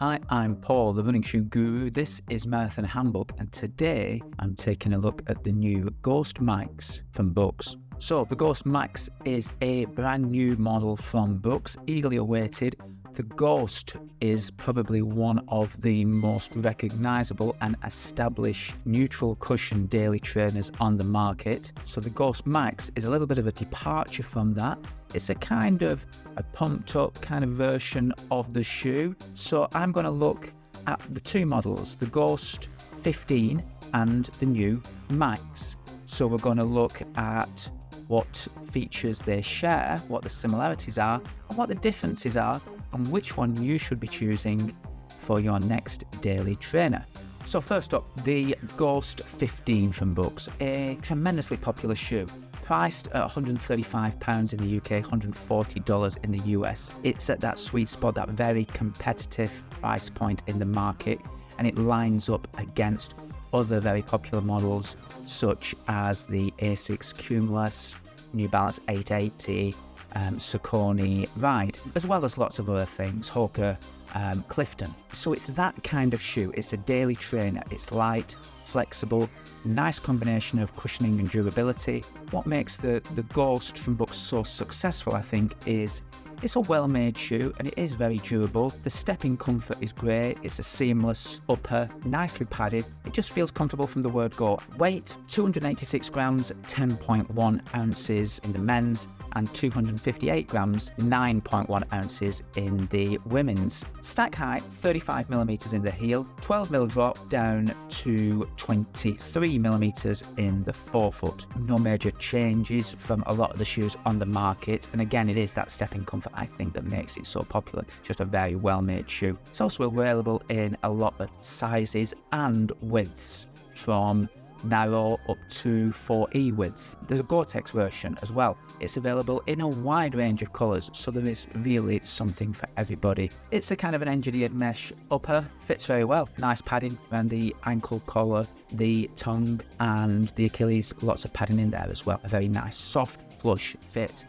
Hi, I'm Paul, the running shoe guru. This is Marathon Handbook, and today I'm taking a look at the new Ghost Max from Brooks. So the Ghost Max is a brand new model from Brooks, eagerly awaited. The Ghost is probably one of the most recognisable and established neutral cushion daily trainers on the market. So the Ghost Max is a little bit of a departure from that. It's a kind of a pumped up kind of version of the shoe. So I'm going to look at the two models, the Ghost 15 and the new Max. So we're going to look at what features they share, what the similarities are, and what the differences are, and which one you should be choosing for your next daily trainer. So first up, the Ghost 15 from Brooks, a tremendously popular shoe. Priced at £135 in the UK, $140 in the US. It's at that sweet spot, that very competitive price point in the market, and it lines up against other very popular models such as the Asics Cumulus, New Balance 880, Saucony Ride, as well as lots of other things, Hoka, Clifton. So it's that kind of shoe. It's a daily trainer. It's light, flexible, nice combination of cushioning and durability. What makes the Ghost from Brooks so successful, I think, is it's a well-made shoe and it is very durable. The stepping comfort is great. It's a seamless upper, nicely padded. It just feels comfortable from the word go. Weight, 286 grams, 10.1 ounces in the men's, and 258 grams, 9.1 ounces in the women's. Stack height, 35 millimeters in the heel, 12 mil drop down to 23 millimeters in the forefoot. No major changes from a lot of the shoes on the market, and again, it is that stepping comfort, I think, that makes it so popular. Just a very well-made shoe. It's also available in a lot of sizes and widths, from narrow up to 4E width. There's a Gore-Tex version as well. It's available in a wide range of colours, so there is really something for everybody. It's a kind of an engineered mesh upper, fits very well. Nice padding around the ankle collar, the tongue and the Achilles, lots of padding in there as well. A very nice soft plush fit.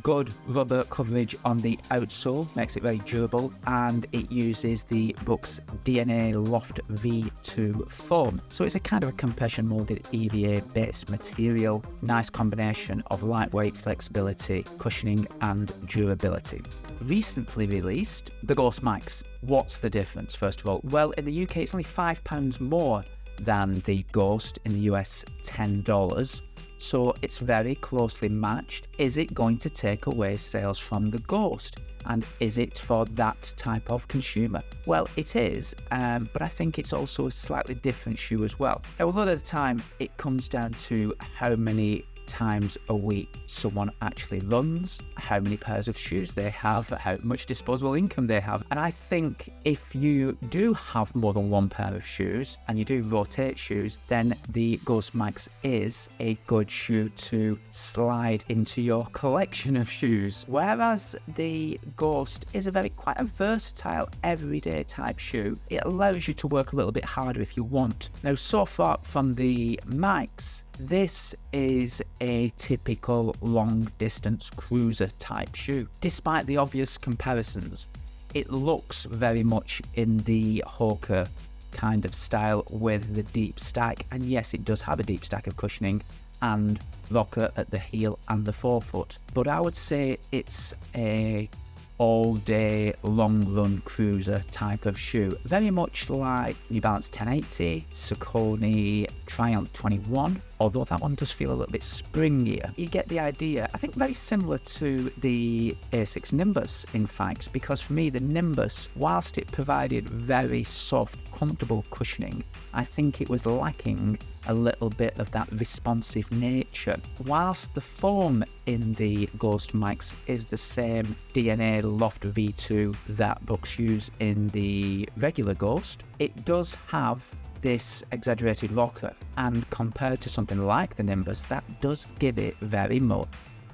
Good rubber coverage on the outsole, makes it very durable, and it uses the Brooks DNA Loft V2 foam. So it's a kind of a compression molded EVA based material. Nice combination of lightweight, flexibility, cushioning and durability. Recently released, the Ghost Max. What's the difference, first of all? Well, in the UK it's only £5 more than the Ghost, in the US $10. So it's very closely matched. Is it going to take away sales from the Ghost? And is it for that type of consumer? Well, it is, but I think it's also a slightly different shoe as well. Now, a lot of the time, it comes down to how many times a week someone actually runs, how many pairs of shoes they have, how much disposable income they have. And I think if you do have more than one pair of shoes and you do rotate shoes, then the Ghost Max is a good shoe to slide into your collection of shoes. Whereas the Ghost is quite a versatile everyday type shoe. It allows you to work a little bit harder if you want. Now, so far from the Max, this is a typical long-distance cruiser type shoe. Despite the obvious comparisons, it looks very much in the Hoka kind of style with the deep stack. And yes, it does have a deep stack of cushioning and rocker at the heel and the forefoot. But I would say it's a all-day, long-run cruiser type of shoe. Very much like New Balance 1080, Saucony Triumph 21, although that one does feel a little bit springier. You get the idea. I think very similar to the Asics Nimbus, in fact, because for me, the Nimbus, whilst it provided very soft, comfortable cushioning, I think it was lacking a little bit of that responsive nature. Whilst the foam in the Ghost Max is the same DNA Loft V2 that Brooks use in the regular Ghost, it does have this exaggerated rocker, and compared to something like the Nimbus, that does give it very much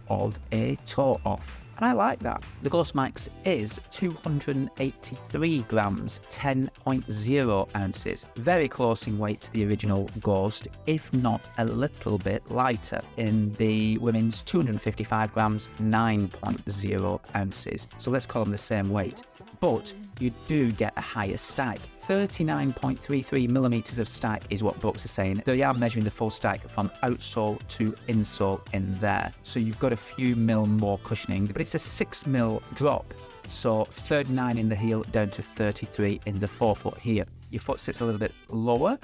of a toe off. And I like that. The Ghost Max is 283 grams, 10.0 ounces. Very close in weight to the original Ghost, if not a little bit lighter. In the women's 255 grams, 9.0 ounces. So let's call them the same weight. but you do get a higher stack. 39.33 millimeters of stack is what Brooks are saying. They are measuring the full stack from outsole to insole in there. So you've got a few mil more cushioning, but it's a 6 mil drop. So 39 in the heel down to 33 in the forefoot here. Your foot sits a little bit lower,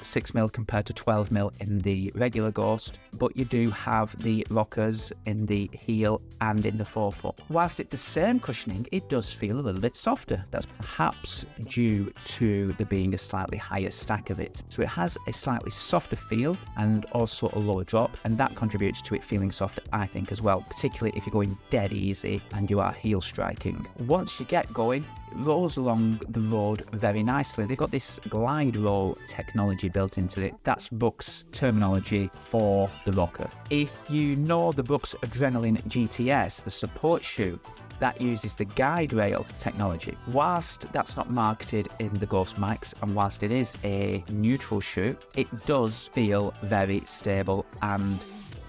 6 mil compared to 12 mil in the regular Ghost, but you do have the rockers in the heel and in the forefoot. Whilst it's the same cushioning, it does feel a little bit softer. That's perhaps due to there being a slightly higher stack of it. So it has a slightly softer feel and also a lower drop, and that contributes to it feeling softer, I think, as well, particularly if you're going dead easy and you are heel striking. Once you get going, it rolls along the road very nicely. They've got this glide roll technology built into it. That's Brooks terminology for the rocker. If you know the Brooks Adrenaline GTS, the support shoe, that uses the guide rail technology. Whilst that's not marketed in the Ghost Max, and whilst it is a neutral shoe, it does feel very stable and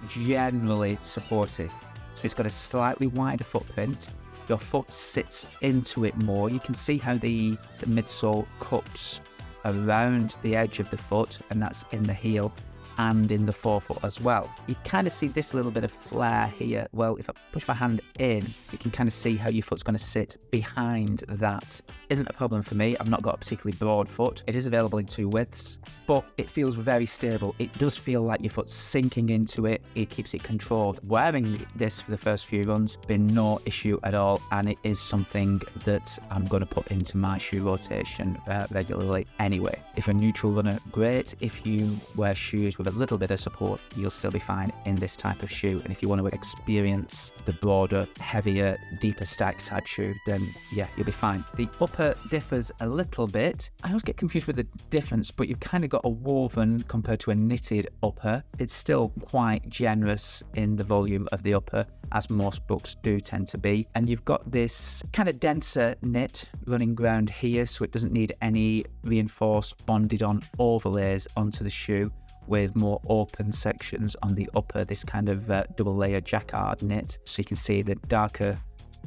generally supportive. So it's got a slightly wider footprint. Your foot sits into it more. You can see how the midsole cups around the edge of the foot, and that's in the heel and in the forefoot as well. You kind of see this little bit of flare here. Well, if I push my hand in, you can kind of see how your foot's going to sit behind that. Isn't a problem for me. I've not got a particularly broad foot. It is available in 2 widths, but it feels very stable. It does feel like your foot's sinking into it. It keeps it controlled. Wearing this for the first few runs, been no issue at all, and it is something that I'm going to put into my shoe rotation regularly anyway. If you're a neutral runner, great. If you wear shoes with a little bit of support, you'll still be fine in this type of shoe. And if you want to experience the broader, heavier, deeper stack type shoe, then yeah, you'll be fine. The upper differs a little bit. I always get confused with the difference, but you've kind of got a woven compared to a knitted upper. It's still quite generous in the volume of the upper, as most Brooks do tend to be. And you've got this kind of denser knit running around here, so it doesn't need any reinforced bonded on overlays onto the shoe, with more open sections on the upper, this kind of double layer jacquard knit, so you can see the darker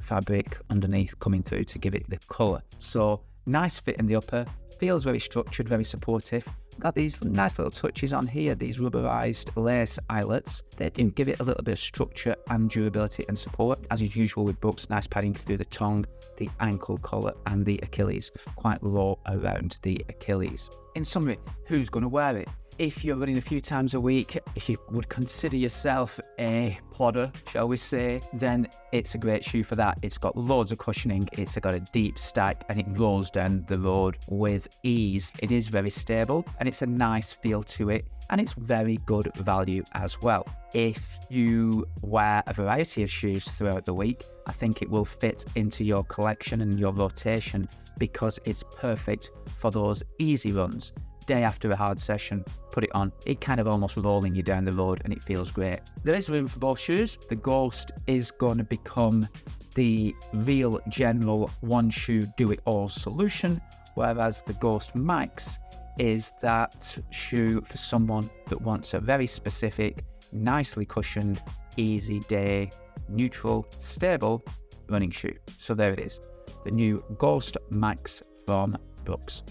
fabric underneath coming through to give it the colour. So nice fit in the upper, feels very structured, very supportive. Got these nice little touches on here, these rubberized lace eyelets. They do give it a little bit of structure and durability and support. As is usual with Brooks, nice padding through the tongue, the ankle collar and the Achilles, quite low around the Achilles. In summary, who's going to wear it? If you're running a few times a week, if you would consider yourself a plodder, shall we say, then it's a great shoe for that. It's got loads of cushioning, it's got a deep stack, and it rolls down the road with ease. It is very stable, and it's a nice feel to it, and it's very good value as well. If you wear a variety of shoes throughout the week, I think it will fit into your collection and your rotation, because it's perfect for those easy runs. Day after a hard session, put it on. It kind of almost rolling you down the road, and it feels great. There is room for both shoes. The Ghost is going to become the real general one shoe do it all solution, whereas the Ghost Max is that shoe for someone that wants a very specific, nicely cushioned, easy day, neutral, stable running shoe. So there it is, the new Ghost Max from Brooks.